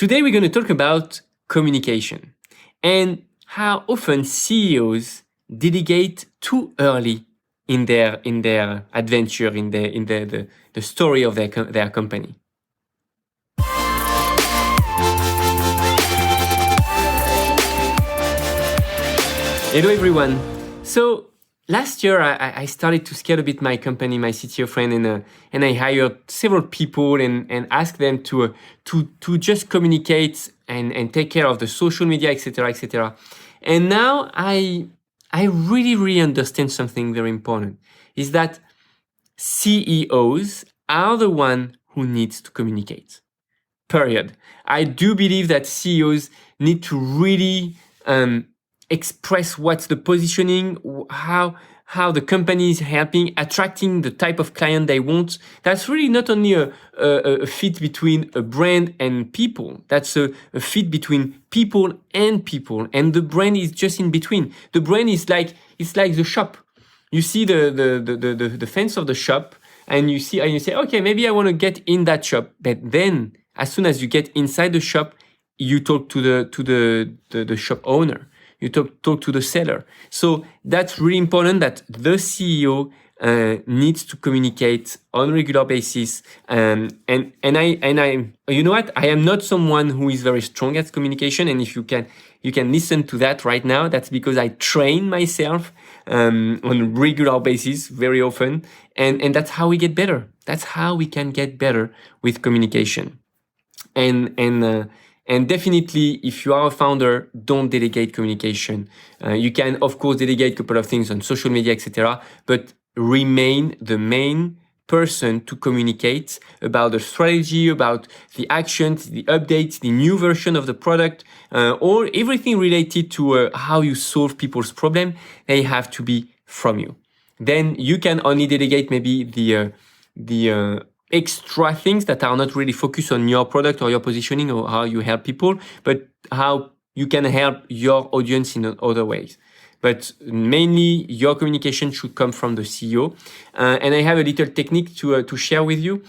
Today we're going to talk about communication and how often CEOs delegate too early in their adventure, in the story of their company. Hello everyone. So last year I started to scale a bit my company, my CTO friend, and I hired several people and asked them to just communicate and take care of the social media, etc., etc. And now I really understand something very important, is that CEOs are the one who needs to communicate. Period. I do believe that CEOs need to really express what's the positioning, how the company is helping, attracting the type of client they want. That's really not only a fit between a brand and people. That's a fit between people, and the brand is just in between. The brand is like, it's like the shop. You see the fence of the shop, and you say, okay, maybe I want to get in that shop. But then, as soon as you get inside the shop, you talk to the shop owner. You talk to the seller. So that's really important, that the CEO needs to communicate on a regular basis. And I, you know what? I am not someone who is very strong at communication. And if you can listen to that right now, that's because I train myself on a regular basis very often. And that's how we get better. That's how we can get better with communication. And definitely, if you are a founder, don't delegate communication. You can, of course, delegate a couple of things on social media, etc., but remain the main person to communicate about the strategy, about the actions, the updates, the new version of the product, or everything related to how you solve people's problem. They have to be from you. Then you can only delegate maybe the extra things that are not really focused on your product or your positioning or how you help people, but how you can help your audience in other ways. But mainly your communication should come from the CEO. And I have a little technique to share with you.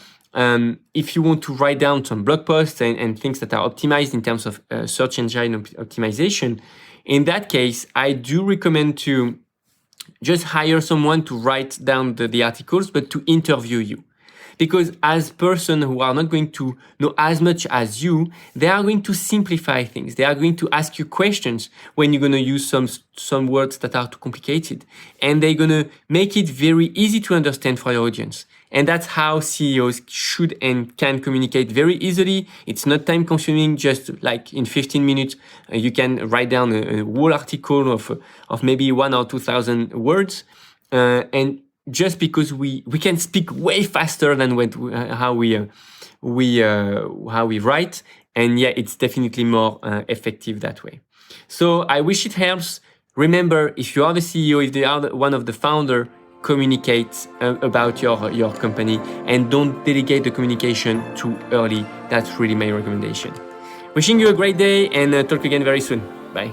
If you want to write down some blog posts and things that are optimized in terms of search engine optimization, in that case, I do recommend to just hire someone to write down the articles, but to interview you. Because as person who are not going to know as much as you, they are going to simplify things. They are going to ask you questions when you're going to use some words that are too complicated. And they're going to make it very easy to understand for your audience. And that's how CEOs should and can communicate very easily. It's not time consuming, just like in 15 minutes, you can write down a whole article of maybe 1,000 or 2,000 words. And just because we can speak way faster than how we write, and yeah, it's definitely more effective that way. So I wish it helps. Remember, if you are the CEO, if you are one of the founder, communicate about your company and don't delegate the communication too early. That's really my recommendation. Wishing you a great day and talk again very soon. Bye.